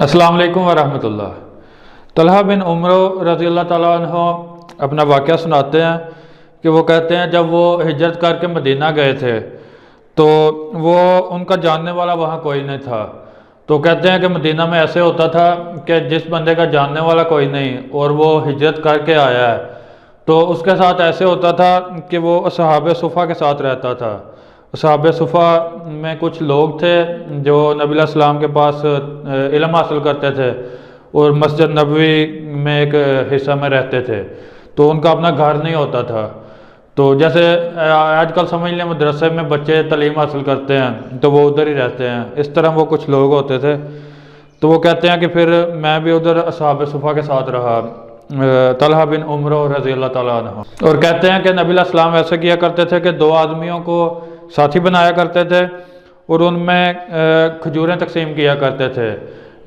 अस्सलाम वालेकुम वरहमतुल्लाह। तलहा बिन उमर रज़ी अल्लाह ताला अन्हु अपना वाक़या सुनाते हैं कि वो कहते हैं जब वो हिजरत करके मदीना गए थे तो वो उनका जानने वाला वहाँ कोई नहीं था। तो कहते हैं कि मदीना में ऐसे होता था कि जिस बंदे का जानने वाला कोई नहीं और वो हिजरत करके आया है तो उसके साथ ऐसे होता था कि वो असहाबे सुफ़ा के साथ रहता था। असहाबे सुफ़ा में कुछ लोग थे जो नबी अलैहिस्सलाम के पास इल्म हासिल करते थे और मस्जिद नबवी में एक हिस्सा में रहते थे, तो उनका अपना घर नहीं होता था। तो जैसे आजकल समझ लें मदरसे में बच्चे तालीम हासिल करते हैं तो वो उधर ही रहते हैं, इस तरह वो कुछ लोग होते थे। तो वो कहते हैं कि फिर मैं भी उधर असहाबे सुफ़ा के साथ रहा, तलहा बिन उमर रज़ी अल्लाह ताला अन्हु। और कहते हैं कि नबी अलैहिस्सलाम ऐसे किया करते थे कि दो आदमियों को साथी बनाया करते थे और उनमें खजूरें तकसीम किया करते थे।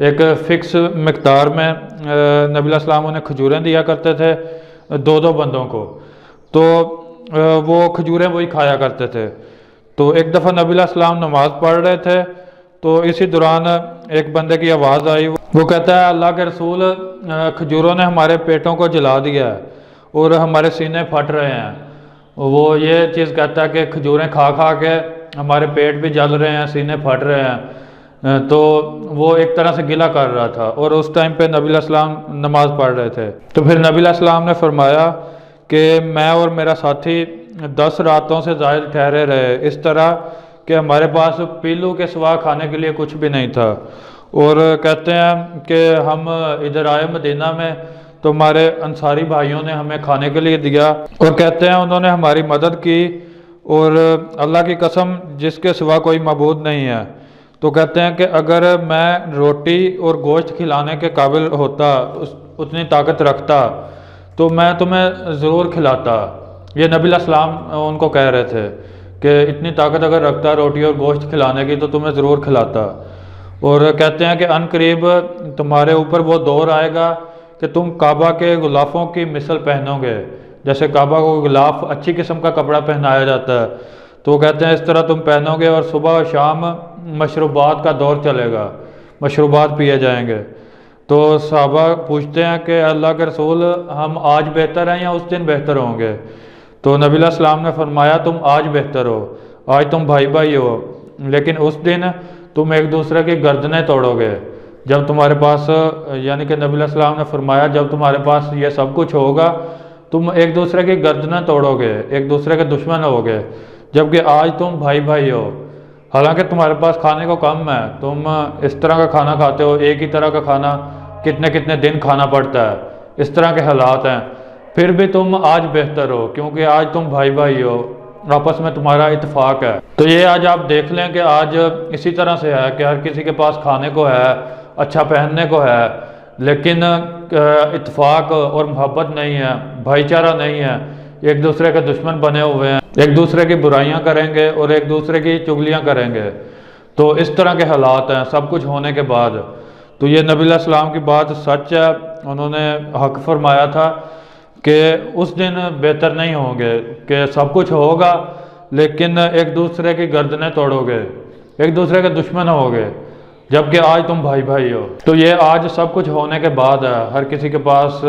एक फ़िक्स मकदार में नबी अलैहिस्सलाम उन्हें खजूरें दिया करते थे दो दो बंदों को, तो वो खजूरें वही खाया करते थे। तो एक दफ़ा नबी अलैहिस्सलाम नमाज़ पढ़ रहे थे तो इसी दौरान एक बंदे की आवाज़ आई। वो कहता है अल्लाह के रसूल, खजूरों ने हमारे पेटों को जला दिया है और हमारे सीने फट रहे हैं। वो ये चीज़ कहता है कि खजूरें खा खा के हमारे पेट भी जल रहे हैं, सीने फट रहे हैं। तो वो एक तरह से गिला कर रहा था और उस टाइम पे नबी अलैहिस्सलाम नमाज़ पढ़ रहे थे। तो फिर नबी अलैहिस्सलाम ने फरमाया कि मैं और मेरा साथी 10 रातों से ज़ायद ठहरे रहे इस तरह कि हमारे पास पीलू के सिवा खाने के लिए कुछ भी नहीं था। और कहते हैं कि हम इधर आए मदीना में तो हमारे अंसारी भाइयों ने हमें खाने के लिए दिया और कहते हैं उन्होंने हमारी मदद की और अल्लाह की कसम जिसके सिवा कोई मबूद नहीं है। तो कहते हैं कि अगर मैं रोटी और गोश्त खिलाने के काबिल होता, उतनी ताकत रखता, तो मैं तुम्हें ज़रूर खिलाता। ये नबी अलैहिस्सलाम उनको कह रहे थे कि इतनी ताकत अगर रखता रोटी और गोश्त खिलाने की तो तुम्हें ज़रूर खिलाता। और कहते हैं कि अनकरीब तुम्हारे ऊपर वो दौर आएगा कि तुम काबा के गुलाफ़ों की मिसल पहनोगे, जैसे काबा को गुलाफ अच्छी किस्म का कपड़ा पहनाया जाता है, तो कहते हैं इस तरह तुम पहनोगे और सुबह और शाम मशरूबात का दौर चलेगा, मशरूबात पिए जाएंगे। तो सहाबा पूछते हैं कि अल्लाह के रसूल हम आज बेहतर हैं या उस दिन बेहतर होंगे? तो नबी अलैहिस्सलाम ने फरमाया तुम आज बेहतर हो, आज तुम भाई भाई हो, लेकिन उस दिन तुम एक दूसरे की गर्दनें तोड़ोगे। जब तुम्हारे पास, यानी कि नबी अलैहिस्सलाम ने फरमाया जब तुम्हारे पास ये सब कुछ होगा तुम एक दूसरे की गर्दनें तोड़ोगे, एक दूसरे के दुश्मन होगे, जबकि आज तुम भाई भाई हो। हालांकि तुम्हारे पास खाने को कम है, तुम इस तरह का खाना खाते हो, एक ही तरह का खाना कितने कितने दिन खाना पड़ता है, इस तरह के हालात हैं, फिर भी तुम आज बेहतर हो क्योंकि आज तुम भाई भाई हो, आपस में तुम्हारा इत्तेफाक है। तो ये आज आप देख लें कि आज इसी तरह से है कि हर किसी के पास खाने को है, अच्छा पहनने को है, लेकिन इत्तेफाक और मोहब्बत नहीं है, भाईचारा नहीं है, एक दूसरे के दुश्मन बने हुए हैं, एक दूसरे की बुराइयां करेंगे और एक दूसरे की चुगलियां करेंगे। तो इस तरह के हालात हैं सब कुछ होने के बाद। तो ये नबी अलैहिस्सलाम की बात सच है, उन्होंने हक फरमाया था कि उस दिन बेहतर नहीं होंगे कि सब कुछ होगा लेकिन एक दूसरे की गर्दनें तोड़ोगे, एक दूसरे के दुश्मन होगे, जबकि आज तुम भाई भाई हो। तो ये आज सब कुछ होने के बाद है, हर किसी के पास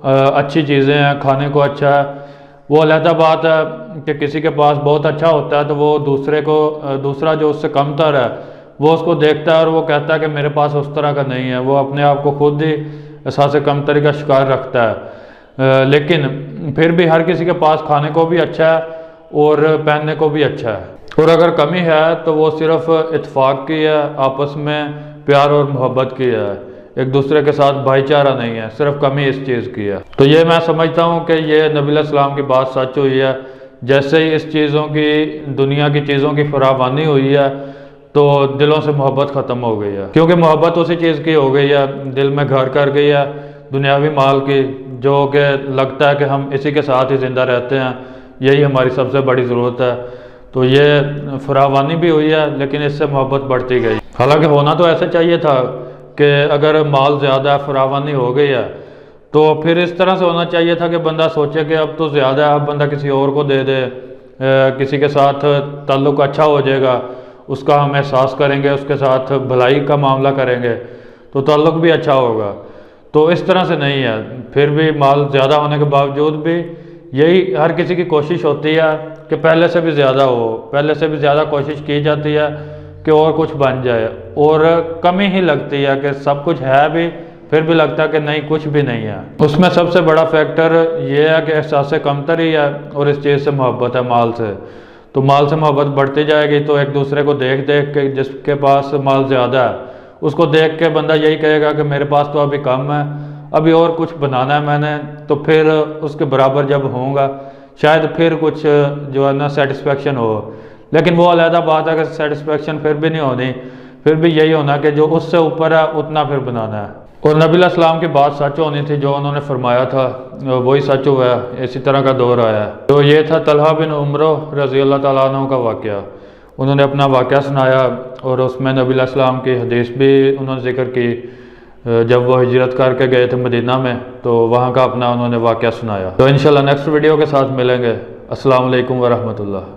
अच्छी चीज़ें हैं, खाने को अच्छा है। वो अलहदा बात है कि किसी के पास बहुत अच्छा होता है तो वो दूसरा जो उससे कमतर है वो उसको देखता है और वो कहता है कि मेरे पास उस तरह का नहीं है, वो अपने आप को खुद ही एहसास कमतरी का शिकार रखता है। लेकिन फिर भी हर किसी के पास खाने को भी अच्छा है और पहनने को भी अच्छा है, और अगर कमी है तो वो सिर्फ इत्तेफाक की है, आपस में प्यार और मोहब्बत की है, एक दूसरे के साथ भाईचारा नहीं है, सिर्फ कमी इस चीज़ की है। तो ये मैं समझता हूँ कि ये नबी अलैहिस्सलाम की बात सच हुई है। जैसे ही इस चीज़ों की, दुनिया की चीज़ों की फरावानी हुई है तो दिलों से मोहब्बत ख़त्म हो गई है, क्योंकि मोहब्बत उसी चीज़ की हो गई है, दिल में घर कर गई है दुनियावी माल की, जो कि लगता है कि हम इसी के साथ ही ज़िंदा रहते हैं, यही हमारी सबसे बड़ी ज़रूरत है। तो ये फरावानी भी हुई है लेकिन इससे मोहब्बत बढ़ती गई। हालांकि होना तो ऐसे चाहिए था कि अगर माल ज़्यादा है, फरावानी हो गई है, तो फिर इस तरह से होना चाहिए था कि बंदा सोचे कि अब तो ज़्यादा है, अब बंदा किसी और को दे दे, किसी के साथ ताल्लुक़ अच्छा हो जाएगा, उसका हम एहसास करेंगे, उसके साथ भलाई का मामला करेंगे। تو تعلق بھی اچھا ہوگا. تو اس طرح سے نہیں ہے. پھر بھی مال زیادہ ہونے کے باوجود بھی یہی ہر کسی کی کوشش ہوتی ہے کہ پہلے سے بھی زیادہ ہو، پہلے سے بھی زیادہ کوشش کی جاتی ہے کہ اور کچھ بن جائے، اور کمی ہی لگتی ہے کہ سب کچھ ہے بھی پھر بھی لگتا ہے کہ نہیں کچھ بھی نہیں ہے. اس میں سب سے بڑا فیکٹر یہ ہے کہ احساس کمتری ہے اور اس چیز سے محبت ہے، مال سے. تو مال سے محبت بڑھتی جائے گی تو ایک دوسرے کو دیکھ دیکھ کے جس کے پاس مال زیادہ ہے اس کو دیکھ کے بندہ یہی کہے گا کہ میرے پاس تو ابھی کم ہے، ابھی اور کچھ بنانا ہے میں نے. تو پھر اس کے برابر جب ہوں گا شاید پھر کچھ جو ہے نا سیٹسفیکشن ہو. لیکن وہ علیحدہ بات ہے کہ سیٹسفیکشن پھر بھی نہیں ہونی، پھر بھی یہی ہونا کہ جو اس سے اوپر ہے اتنا پھر بنانا ہے. اور نبی علیہ السلام کی بات سچ ہونی تھی، جو انہوں نے فرمایا تھا وہی سچ ہوا ہے. اسی طرح کا دور آیا ہے. تو یہ تھا طلحہ بن عمرو رضی اللہ تعالیٰ عنہ کا واقعہ. انہوں نے اپنا واقعہ سنایا اور اس میں نبی علیہ السلام کی حدیث بھی انہوں نے ذکر کی. جب وہ ہجرت کر کے گئے تھے مدینہ میں تو وہاں کا اپنا انہوں نے واقعہ سنایا. تو انشاءاللہ نیکسٹ ویڈیو کے ساتھ ملیں گے. السلام علیکم ورحمۃ اللہ.